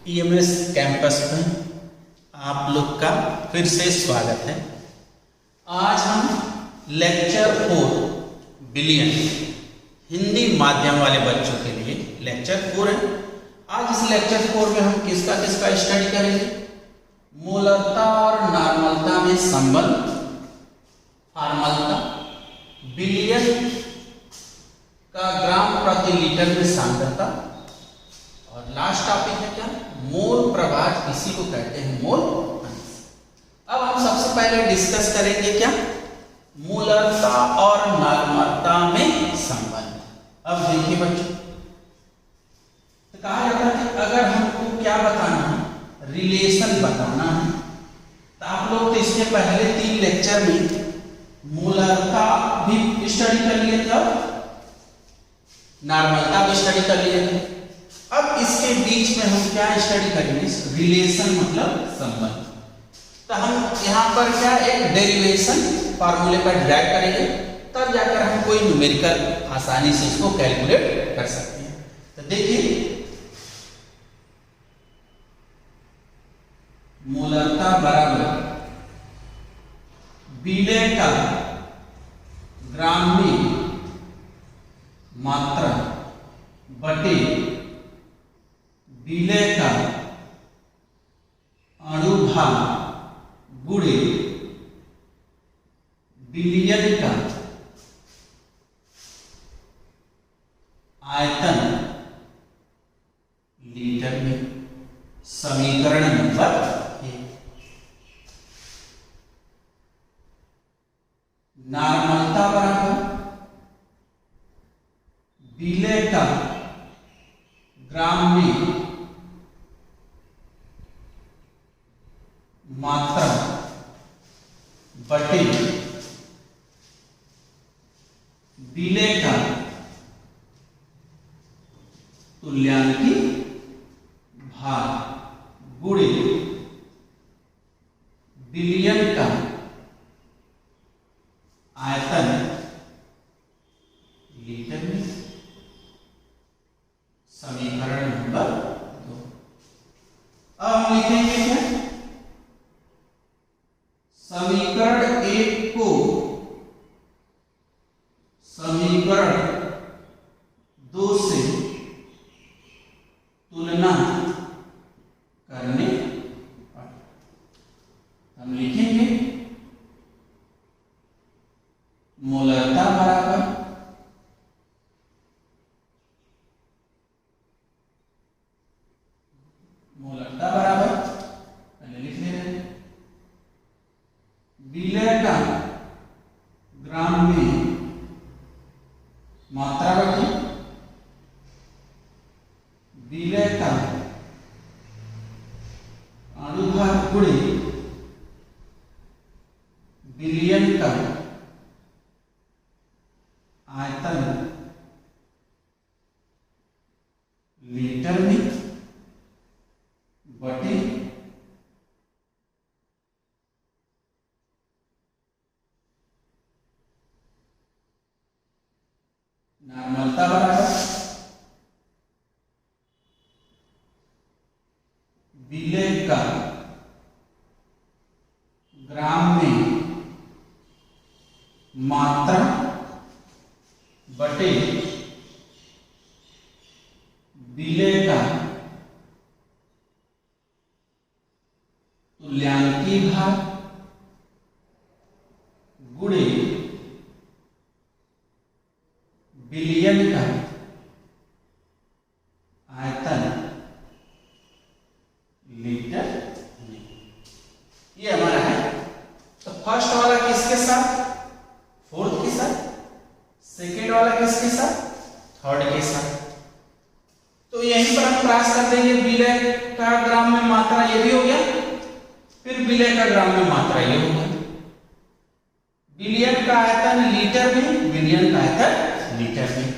EMS campus में आप लोग का फिर से स्वागत है। आज हम लेक्चर 4 बिलियन हिंदी माध्यम वाले बच्चों के लिए लेक्चर 4 है। आज इस लेक्चर 4 में हम किसका स्टडी करेंगे? मूलता और नॉर्मलता में संबंध, फॉर्मलता, बिलियन का ग्राम प्रति लीटर में सांद्रता और लास्ट टॉपिक है क्या? मोल प्रभार किसी को कहते हैं मोल अंश। अब हम सबसे पहले डिस्कस करेंगे क्या? मूलता और नॉर्मलता में संबंध। अब देखिए बच्चों, तो कहा जाता है कि अगर हमको क्या बताना है, रिलेशन बताना है, तो आप लोग तो इसके पहले 3 लेक्चर में मूलता भी स्टडी कर लिए थे, नॉर्मलता भी स्टडी कर लिए थे। अब इसके बीच में हम क्या स्टडी करेंगे? रिलेशन मतलब संबंध। तो हम यहाँ पर क्या एक डेरिवेशन फार्मूले पर ड्राइव करेंगे, तब जाकर हम कोई न्यूमेरिकल आसानी से इसको कैलकुलेट कर सकते हैं। तो देखिए, मूलता बराबर विलेय का ग्राम में मात्रा बटे विलेय का अणुभार गुणे बिलियन का आयतन लीटर में। समीकरण नंबर 1। नॉर्मलता बराबर विलेय का ग्राम में मात्रा बटे विलेय का तुल्यांकी भार गुणे बिलियन का आयतन लीटर में। समीकरण नंबर 2। अब हम लिखेंगे क्या? समीकरण 1 को समीकरण 2 से तुलना करने पर हम लिखेंगे मूलता बराबर पहले लिख ले रहे हैं विलेय का ग्राम में मात्रा बटे विलेय का अणुभार गुणे बिलियन का आयतन लीटर में बटे नॉर्मलता बराबर विलेय का ग्राम में मात्रा बटे विलेय का तुल्यांकी भार गुणे बिलियन का आयतन लीटर में। ये हमारा है। तो फर्स्ट वाला किसके साथ? फोर्थ के साथ। सेकेंड वाला किसके साथ? थर्ड के साथ। तो यहीं पर हम क्रॉस कर देंगे। विलेय का ग्राम में मात्रा ये भी हो गया, फिर विलेय का ग्राम में मात्रा ये हो गया। बिलियन का आयतन लीटर में, बिलियन का आयतन लीटर में।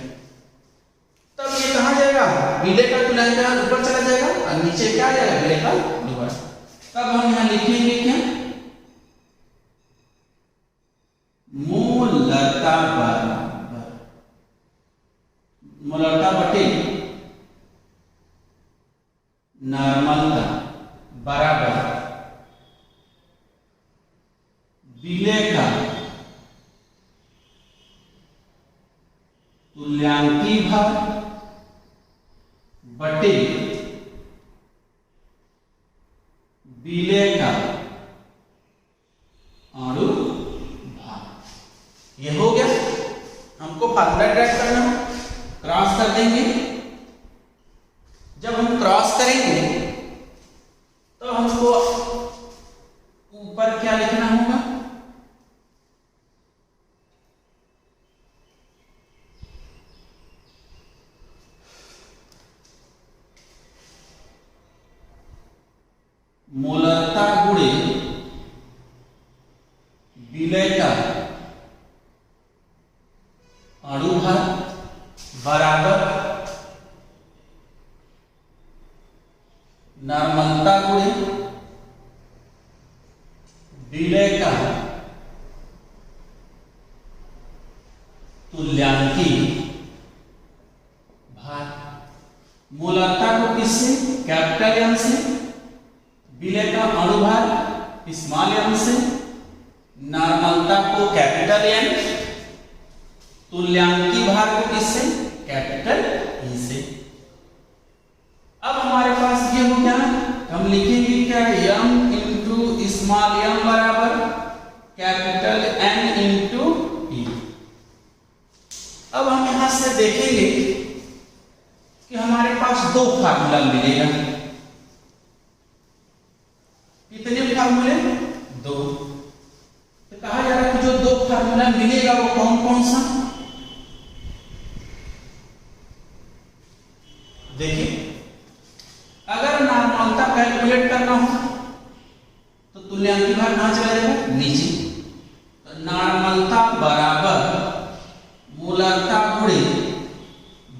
तब ये कहां जाएगा? विलेय का तुल्यांक ऊपर चला जाएगा और नीचे क्या आ जाएगा? विलेय का अणुभार। तब हम यहां लिखेंगे क्या? मूलता बराबर मूलता बटे नॉर्मलता बराबर विलेय का तुल्यांकी भार बटे विलेय का अणु भार। ये हो गया। हमको फार्मूला ड्राइव करना है, क्रॉस कर देंगे। जब हम क्रॉस करेंगे तो हमको ऊपर क्या लिखना होगा, मोलरता गुणे विलेय का अणुभार बराबर नॉर्मलता गुणे विलेय का तुल्यांकी भार। मोलरता को किससे, कैपिटल एम से, विलेय का अणुभार स्मॉल एम से, नॉर्मलता को कैपिटल एन, तुल्यांकी भार को किससे, कैपिटल ई से। अब हमारे पास ये हो गया, हम लिखेंगे क्या, m इंटू स्मॉल एम बराबर कैपिटल एन इंटू ई। अब हम यहां से देखेंगे कि हमारे पास दो फार्मूला मिलेगा। कितने फार्मूले, दो। तो कहा जा रहा है कि जो दो फार्मूला मिलेगा वो कौन कौन सा, देखिए। अगर नॉर्मलता कैलकुलेट करना हो तो तुल्यांकी भार कहां चला जाएगा, नीचे। तो नॉर्मलता बराबर मोलरता गुणे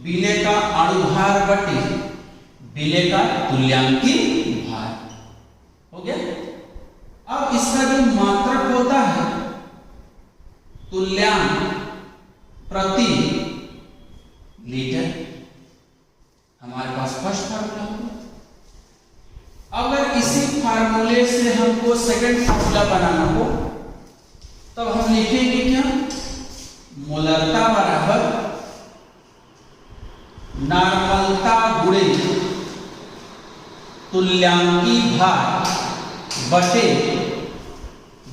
विलेय का अणुभार बटे विलेय का तुल्यांकी भार हो गया। अब इसका जो मात्रक होता है तुल्यांक प्रति लीटर, हमारे पास फर्स्ट फार्मूला होगा। अगर इसी फार्मूले से हमको सेकंड फार्मूला बनाना हो तब हम लिखेंगे क्या, मोलरता बराबर नॉर्मलता गुणे तुल्यांकी भार बटे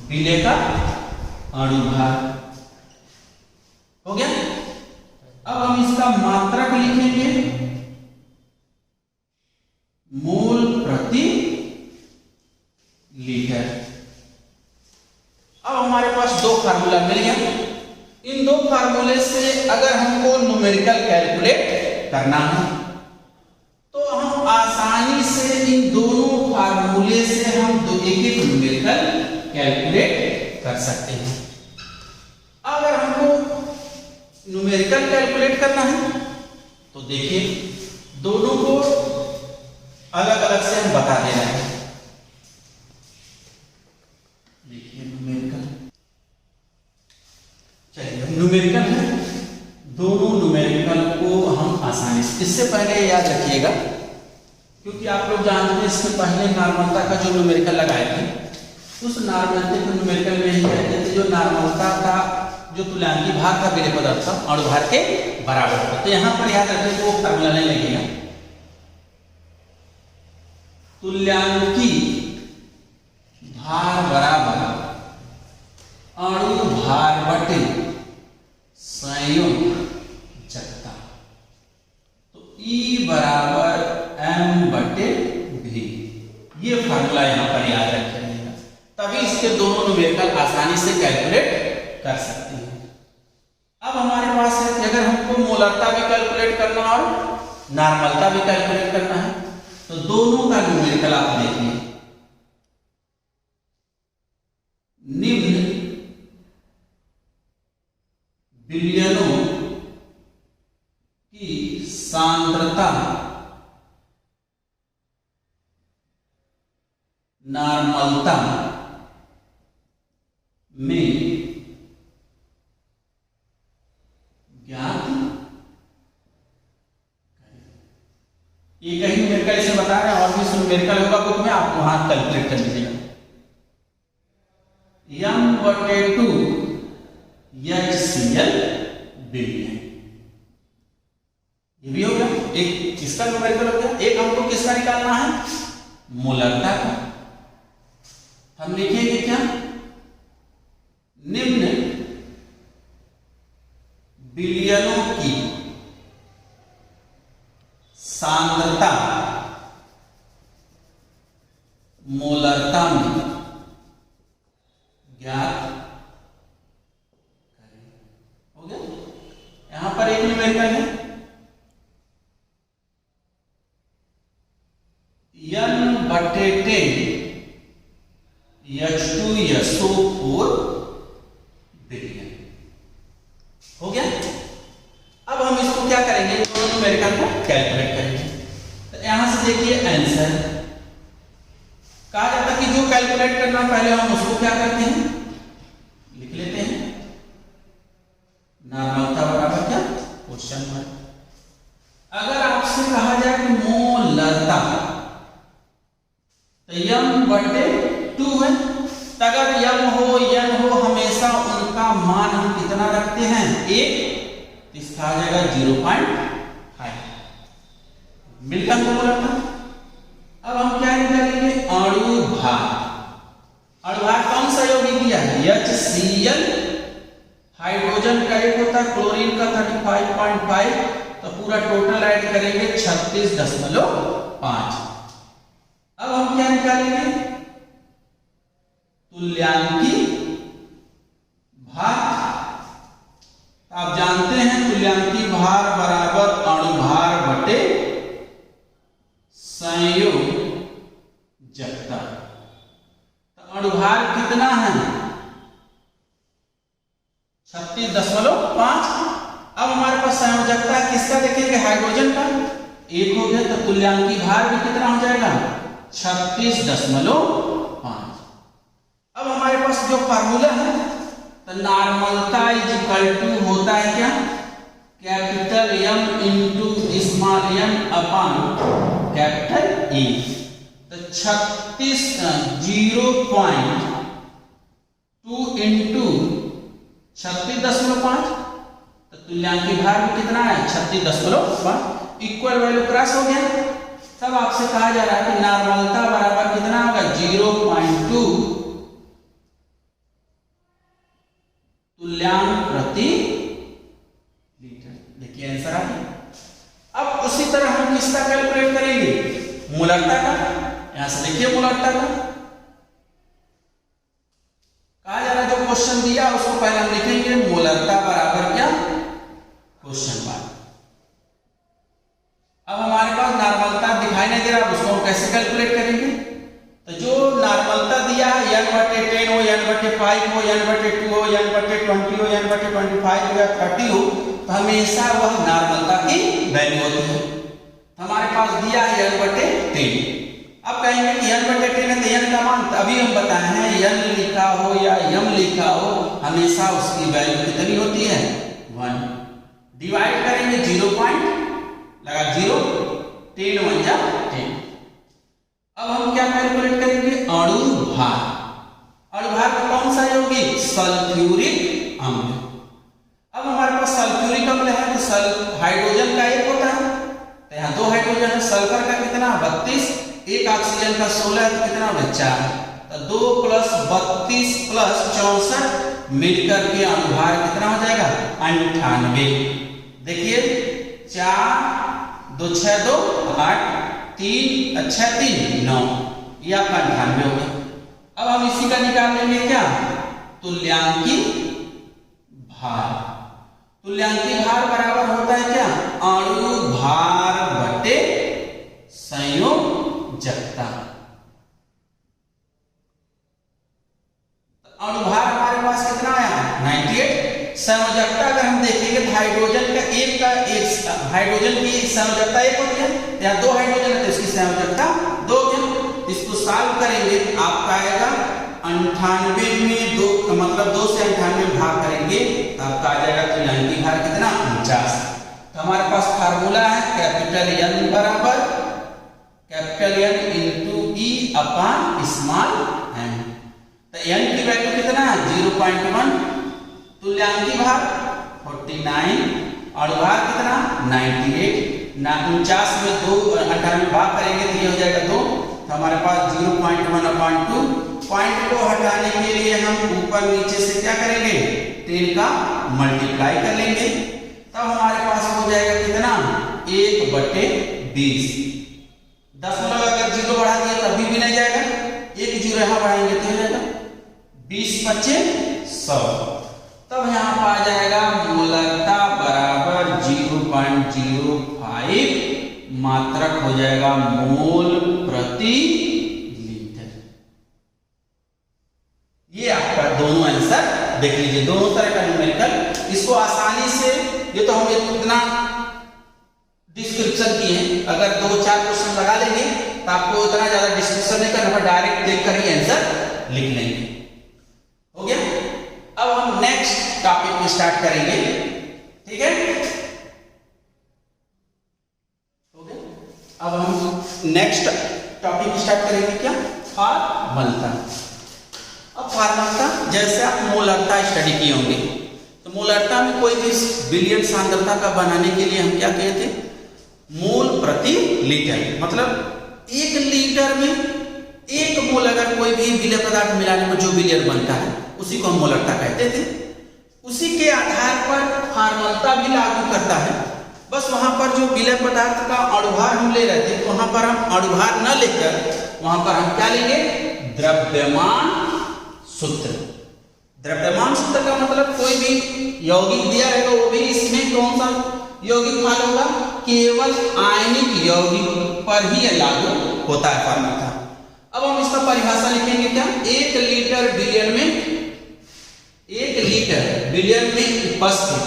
विलेय का अणुभार हो गया। अब हम इसका मात्रक लिखेंगे मोल प्रति लीटर। अब हमारे पास दो फार्मूला मिल गया। इन दो फार्मूले से अगर हमको न्यूमेरिकल कैलकुलेट करना है तो हम आसानी से इन दोनों फार्मूले से हम एक एक न्यूमेरिकल कैलकुलेट कर सकते हैं। अगर हमको न्यूमेरिकल कैलकुलेट करना है तो देखिए दोनों को अलग अलग से हम बता दे रहे हैं। देखिए न्यूमेरिकल, चलिए न्यूमेरिकल है, दोनों न्यूमेरिकल को हम आसानी से, इससे पहले याद रखिएगा क्योंकि आप लोग जानते हैं इससे पहले नॉर्मलता का जो न्यूमेरिकल लगाए थे उस नॉर्मलता को न्यूमेरिकल में ही कहते थे जो नॉर्मलता का जो तुल्यांकी भार था विलेय पदार्थ का अणुभार के बराबर था। तो यहां पर याद रखें वो फार्मूला नहीं लगेगा, तुल्यांकी भार बराबर अणु भार बटे संयोजकता। तो E बराबर m बटे v, ये फार्मूला यहां पर याद रखिएगा, तभी इसके दोनों न्यूमेरिकल आसानी से कैलकुलेट कर सकते हैं। अब हमारे पास है कि अगर हमको मोलरता भी कैलकुलेट करना और नॉर्मलता भी कैलकुलेट करना है तो दोनों का न्यूमेरिकल आप देखिए। निम्न विलयनों की सांद्रता नॉर्मलता में ज्ञात, एक ही न्यूमेरिकल से बता रहे हैं और भी न्यूमेरिकल होगा बुक में, आप वहां कैलकुलेट कर लीजिएगा। m/2 HCl बिलियन, ये भी हो गया एक किसका न्यूमेरिकल हो गया। एक हमको किसका निकालना है, मोलरता का। हम लिखेंगे क्या, निम्न बिलियनों की सांद्रता मोलरता में ज्ञात करें। हो गया। यहां पर एक न्यूमेरिकल है n/10 H2SO4 बिलियन। हो गया। अब हम इसको क्या करेंगे, दोनों न्यूमेरिकल को कैलकुलेट करेंगे। तो यहां से देखिए आंसर कहा जाता है कि जो कैलकुलेट करना पहले हम उसको क्या करते हैं, लिख लेते हैं। नॉर्मलता बराबर क्या, क्वेश्चन मार्क। अगर आपसे कहा जाए कि मोलरता, तो m/2 है, तो अगर m हो n हो हमेशा उनका मान हम कितना रखते हैं, 1, इसका आ जाएगा 0.5 मिलकर मोलरता। अब हम क्या निकालेंगे, अणु भार। अणु भार कौन सा यौगिक दिया है, HCl। हाइड्रोजन का एक होता है, क्लोरीन का 35.5, तो पूरा टोटल ऐड करेंगे 36.5। अब हम क्या निकालेंगे, तुल्यांकी भार। आप जानते हैं तुल्यांकी भार बराबर अणु भार बटे संयोजकता। तो अणु भार कितना है, 36.5। अब हमारे पास संयोजकता किसका देखेंगे, हाइड्रोजन का 1 हो गया, तो तुल्यांकी भार भी कितना हो जाएगा, 36.5। अब हमारे पास जो फार्मूला है, तो नॉर्मलता इज इक्वल टू होता है क्या, capital M into small m upon capital E। तो 0.2 इंटू 36.5, तो तुल्यांकी भार भी कितना है, 36.5। इक्वल वैल्यू क्रॉस हो गया। तब आपसे कहा जा रहा है कि नॉर्मलता बराबर कितना होगा, 0.2 तुल्यांक प्रति लीटर। देखिए आंसर आ गया। अब उसी तरह हम किसका कैलकुलेट करेंगे, मोलरता का। यहां से देखिए मोलरता का कहा जा रहा है, जो क्वेश्चन दिया उसको पहले हम लिखेंगे, मोलरता बराबर क्या, क्वेश्चन मार्क। अब हमारे पास नॉर्मलता दिखाई नहीं दे रहा, उसको हम कैसे कैलकुलेट करेंगे। तो जो नॉर्मलता दिया है, n/10 हो, n/5 हो, n/2 हो, n/20 हो, n/25 हो या 30 हो, तो हमेशा वह नॉर्मलता की वैल्यू होती है। हमारे पास दिया है n/10। अब कहेंगे कि n/10 है तो n का मान, अभी हम बताए हैं n लिखा हो या m लिखा हो, हमेशा उसकी वैल्यू कितनी होती है, 1। डिवाइड करेंगे 0 लगा 0, 10 × 1 = 10। अब हम क्या कैलकुलेट करेंगे, अणु भार। अणु भार का कौन सा यौगिक, सल्फ्यूरिक अम्ल। अब हमारे पास सल्फ्यूरिक अम्ल है, तो हाइड्रोजन का 1 होता है, तो यहाँ 2 हाइड्रोजन है। सल्फर का कितना, 32, 1 ऑक्सीजन का 16 है, तो कितना होगा, 4। तो 2 + 32 + 64 मिलकर के अणु भार कितना हो जाएगा, 98। देखिए 4 2 6 2 8 3 6 3 9, ये आपका 98 हो गया। अब हम इसी का निकाल लेंगे क्या, तुल्यांकी भार। तुल्यांकी भार बराबर होता है क्या, अणु भार बटे संयोजकता। अणु भार हमारे पास कितना आया, 98। संयोजकता अगर हम देखेंगे तो हाइड्रोजन का एक हाइड्रोजन की संयोजकता 1 होती है, यहाँ 2 हाइड्रोजन है तो इसकी संयोजकता 2 है। इसको सॉल्व करेंगे तो आपका आएगा 98 में 2, मतलब 2 से 98 भाग करेंगे तो आपका आ जाएगा तुल्यांकी भार कितना, 49। तो हमारे पास फार्मूला है, कैपिटल N बराबर कैपिटल N E/m। तो n की वैल्यू कितना है 0.1, तुल्यांकी भार 49, अणुभार कितना 98, 49 में 2 98 भाग करेंगे तो ये हो जाएगा 2, तो हमारे पास 0.1/2। पॉइंट को हटाने के लिए हम ऊपर नीचे से क्या करेंगे 10 का मल्टीप्लाई कर लेंगे, तब हमारे पास हो जाएगा कितना 1/20। दशमलव अगर 0 बढ़ा दिया तब भी नहीं जाएगा, एक 0 यहाँ बढ़ाएंगे तो हो जाएगा 20/2500। तब यहाँ पर आ जाएगा मोलरता बराबर 0.05 मात्रक हो जाएगा मोल प्रति लीटर। ये आपका दोनों आंसर देख लीजिए, दोनों तरह का न्यूमेरिकल। इसको आसानी से, ये तो हम इतना डिस्क्रिप्शन किए हैं, अगर 2-4 क्वेश्चन लगा लेंगे तो आपको उतना ज्यादा डिस्क्रिप्शन नहीं करना, डायरेक्ट देखकर ही आंसर लिख लेंगे। हो गया। अब हम नेक्स्ट टॉपिक में स्टार्ट करेंगे, ठीक है। हो गया। अब हम नेक्स्ट टॉपिक स्टार्ट करेंगे, क्या फार्मलता। अब फार्मलता जैसे आप मोलरता स्टडी किए होंगे, तो मोलरता में कोई भी विलयन सांद्रता का बनाने के लिए हम क्या कहते हैं मोल प्रति लीटर। मतलब 1 लीटर में 1 मोल अगर कोई भी विलय पदार्थ मिलाने में जो विलयन बनता है उसी को हम मोलरता कहते थे। उसी के आधार पर फार्मलता भी लागू करता है। बस वहां पर जो विलय पदार्थ का अणुभार हम ले रहे थे, वहां पर हम अणुभार न लेकर वहां पर हम क्या लेंगे द्रव्यमान सूत्र। द्रव्यमान सूत्र का मतलब कोई भी यौगिक दिया रहेगा वो भी इसमें कौन सा यौगिक फॉलो होगा, केवल आयनिक यौगिक पर ही लागू होता है फार्मलता। अब हम इसका परिभाषा लिखेंगे क्या, 1 लीटर विलयन में उपस्थित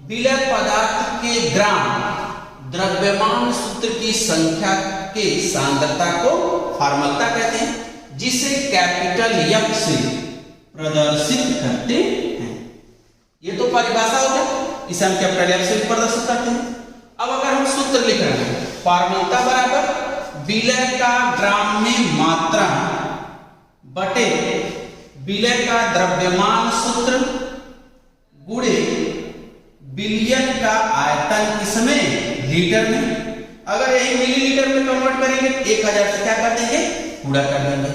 विलय पदार्थ के ग्राम द्रव्यमान सूत्र की संख्या के सांद्रता को फार्मलता कहते हैं, जिसे कैपिटल F से प्रदर्शित करते हैं। ये तो परिभाषा हो गया, इसे हम कैपिटल F से प्रदर्शित करते हैं। अब अगर हम सूत्र लिख रहे हैं, फार्मलता बराबर विलय का ग्राम में मात्रा बटे विलय का द्रव्यमान सूत्र गुणे विलयन का आयतन किसमें लीटर में। अगर यही मिलीलीटर में कन्वर्ट करेंगे 1000 से क्या कर देंगे गुणा कर देंगे।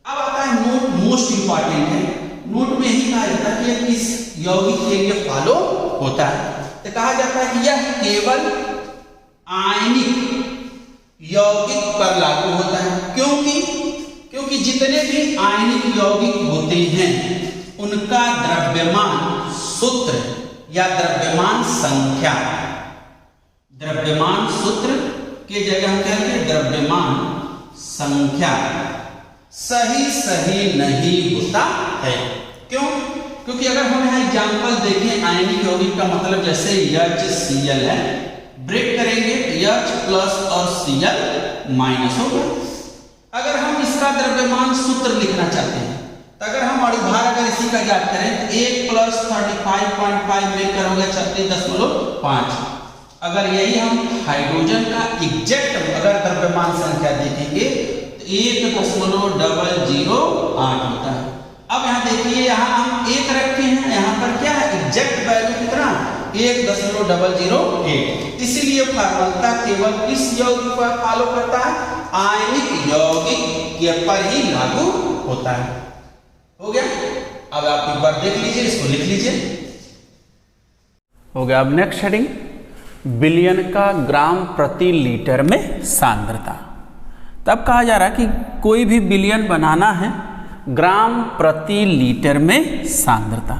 अब आता है नोट, मोस्ट इंपॉर्टेंट है। नोट में ही कहा जाता है कि यह किस यौगिक के लिए फॉलो होता है, तो कहा जाता है कि यह केवल आयनिक यौगिक पर लागू होता है। क्योंकि जितने भी आयनिक यौगिक होते हैं उनका द्रव्यमान सूत्र या द्रव्यमान संख्या, द्रव्यमान सूत्र के जगह हम कहेंगे द्रव्यमान संख्या सही नहीं होता है। क्यों? क्योंकि अगर हम यहाँ एग्जाम्पल देखें आयनिक यौगिक का मतलब जैसे HCl है, ब्रेक करेंगे H प्लस और Cl माइनस होगा। अगर हम इसका द्रव्यमान सूत्र लिखना चाहते हैं तो अगर हम अणुभार अगर इसी का ज्ञात करें तो 1 + 35.5 मिलकर हो गया 36.5। अगर यही हम हाइड्रोजन का एग्जैक्ट अगर द्रव्यमान संख्या देखेंगे तो 1.008 होता है। अब यहाँ देखिए, यहाँ हम 1 रखे हैं, यहाँ पर क्या है एग्जैक्ट वैल्यू कितना 1.008। इसीलिए फार्मलता केवल किस यौगिक पर फॉलो करता है, आयनिक यौगिक के पर ही लागू होता है। हो गया। अब आप एक बार देख लीजिए, इसको लिख लीजिए। हो गया। अब नेक्स्ट हेडिंग विलयन का ग्राम प्रति लीटर में सांद्रता। तब कहा जा रहा है कि कोई भी विलयन बनाना है ग्राम प्रति लीटर में सांद्रता,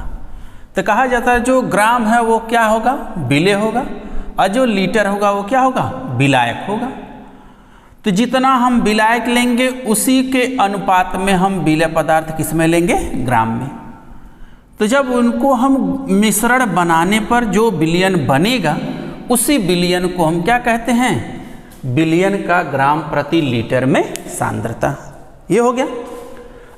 तो कहा जाता है जो ग्राम है वो क्या होगा विलेय होगा, और जो लीटर होगा वो क्या होगा विलायक होगा। तो जितना हम विलायक लेंगे उसी के अनुपात में हम विलेय पदार्थ किस में लेंगे ग्राम में। तो जब उनको हम मिश्रण बनाने पर जो विलयन बनेगा उसी विलयन को हम क्या कहते हैं विलयन का ग्राम प्रति लीटर में सांद्रता। ये हो गया।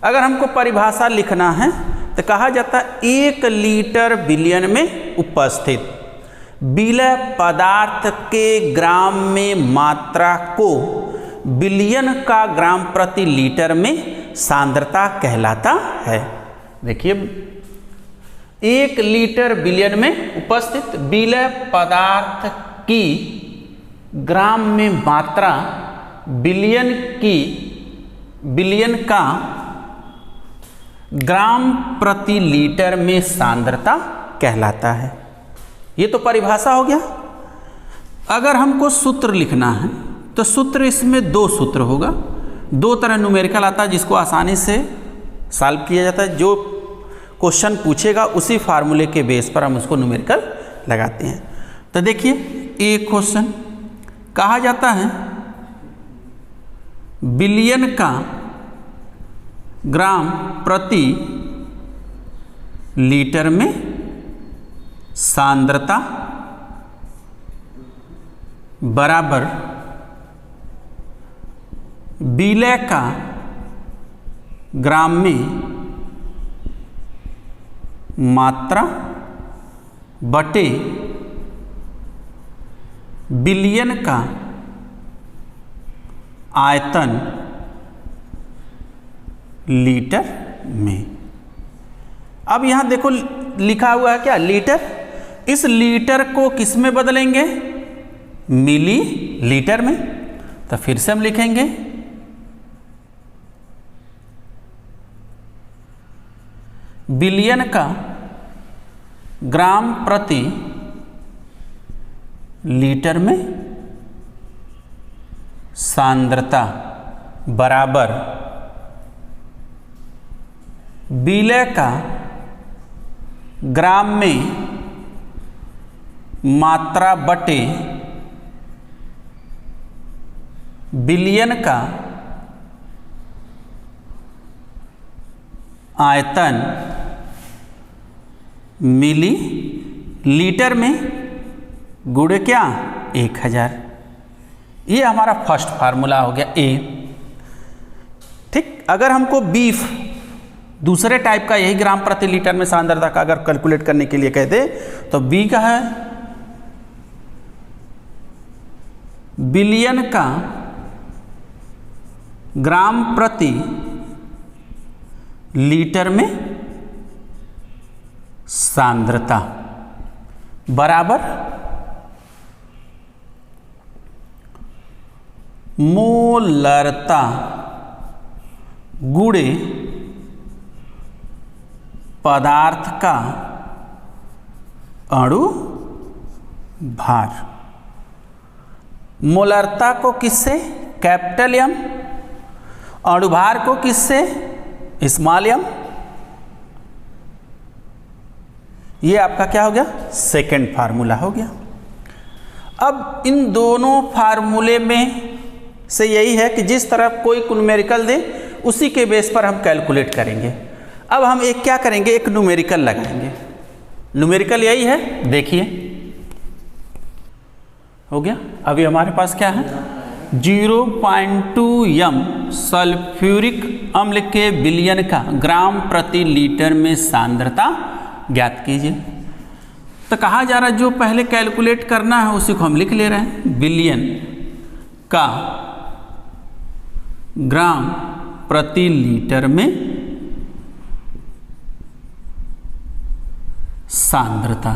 अगर हमको परिभाषा लिखना है तो कहा जाता है 1 लीटर विलयन में उपस्थित विलय पदार्थ के ग्राम में मात्रा को बिलियन का ग्राम प्रति लीटर में सांद्रता कहलाता है। देखिए 1 लीटर बिलियन में उपस्थित विलय पदार्थ की ग्राम में मात्रा बिलियन का ग्राम प्रति लीटर में सांद्रता कहलाता है। ये तो परिभाषा हो गया। अगर हमको सूत्र लिखना है तो सूत्र इसमें 2 सूत्र होगा। 2 तरह न्यूमेरिकल आता है जिसको आसानी से सॉल्व किया जाता है। जो क्वेश्चन पूछेगा उसी फार्मूले के बेस पर हम उसको न्यूमेरिकल लगाते हैं। तो देखिए एक क्वेश्चन कहा जाता है बिलियन का ग्राम प्रति लीटर में सांद्रता बराबर विलय का ग्राम में मात्रा बटे बिलियन का आयतन लीटर में। अब यहां देखो लिखा हुआ है क्या, लीटर। इस लीटर को किस में बदलेंगे, मिली लीटर में। तो फिर से हम लिखेंगे बिलियन का ग्राम प्रति लीटर में सांद्रता बराबर विलय का ग्राम में मात्रा बटे बिलियन का आयतन मिली लीटर में गुणे क्या 1000। ये हमारा फर्स्ट फार्मूला हो गया ए। ठीक। अगर हमको बीफ दूसरे टाइप का यही ग्राम प्रति लीटर में सांद्रता का अगर कैलकुलेट करने के लिए कहते तो बी का है बिलियन का ग्राम प्रति लीटर में सांद्रता बराबर मोलरता गुणे पदार्थ का अणु भार। मोलरता को किससे, कैपिटल एम। अणुभार को किससे, स्मॉल एम। ये आपका क्या हो गया, सेकंड फार्मूला हो गया। अब इन दोनों फार्मूले में से यही है कि जिस तरह कोई न्यूमेरिकल दे उसी के बेस पर हम कैलकुलेट करेंगे। अब हम एक क्या करेंगे, एक न्यूमेरिकल लगाएंगे। न्यूमेरिकल यही है, देखिए हो गया। अभी हमारे पास क्या है 0.2 m सल्फ्यूरिक अम्ल के बिलियन का ग्राम प्रति लीटर में सांद्रता ज्ञात कीजिए। तो कहा जा रहा है जो पहले कैलकुलेट करना है उसी को हम लिख ले रहे हैं। बिलियन का ग्राम प्रति लीटर में सांद्रता,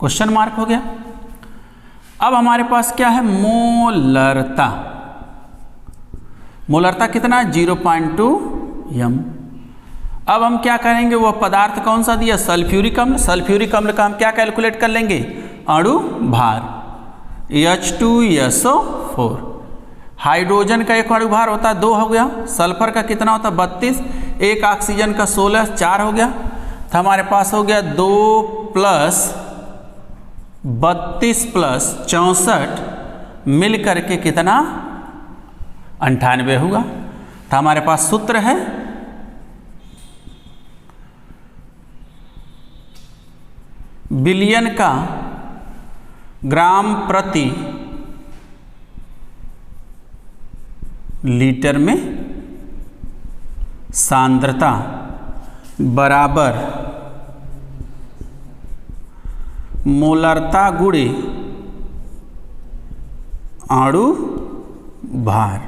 क्वेश्चन मार्क हो गया। अब हमारे पास क्या है, मोलरता। मोलरता कितना, 0.2 m। अब हम क्या करेंगे, वह पदार्थ कौन सा दिया, सल्फ्यूरिक अम्ल। सल्फ्यूरिक अम्ल का हम क्या कैलकुलेट कर लेंगे, अणु भार H2SO4। हाइड्रोजन का एक अणु भार होता है 2 हो गया। सल्फर का कितना होता है 32। एक ऑक्सीजन का 16, 4 हो गया। तो हमारे पास हो गया 2 + 32 + 64 मिल करके कितना 98 होगा। तो हमारे पास सूत्र है बिलियन का ग्राम प्रति लीटर में सांद्रता बराबर मोलरता गुणे अणु भार।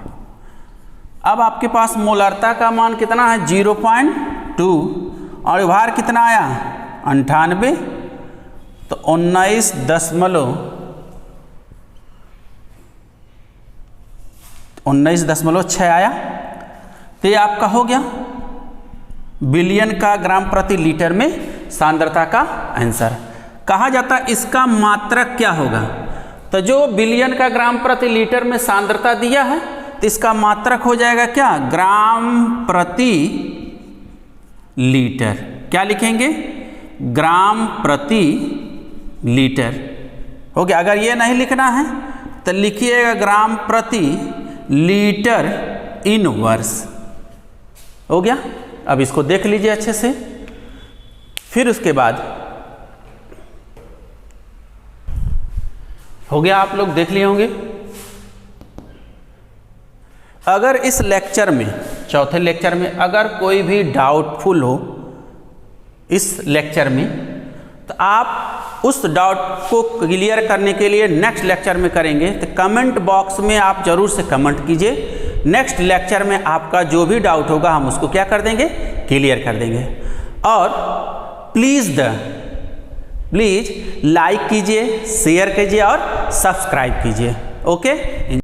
अब आपके पास मोलरता का मान कितना है 0.2 और भार कितना आया 98, तो 19.6 आया। तो ये आपका हो गया बिलियन का ग्राम प्रति लीटर में सांद्रता का आंसर। कहा जाता है इसका मात्रक क्या होगा, तो जो बिलियन का ग्राम प्रति लीटर में सांद्रता दिया है तो इसका मात्रक हो जाएगा क्या ग्राम प्रति लीटर। क्या लिखेंगे ग्राम प्रति लीटर हो गया। अगर ये नहीं लिखना है तो लिखिएगा ग्राम प्रति लीटर इनवर्स हो गया। अब इसको देख लीजिए अच्छे से। फिर उसके बाद हो गया, आप लोग देख लिए होंगे। अगर इस लेक्चर में चौथे लेक्चर में अगर कोई भी डाउटफुल हो इस लेक्चर में, तो आप उस डाउट को क्लियर करने के लिए नेक्स्ट लेक्चर में करेंगे, तो कमेंट बॉक्स में आप जरूर से कमेंट कीजिए। नेक्स्ट लेक्चर में आपका जो भी डाउट होगा हम उसको क्या कर देंगे क्लियर कर देंगे। और प्लीज़ लाइक कीजिए, शेयर कीजिए और सब्सक्राइब कीजिए। ओके।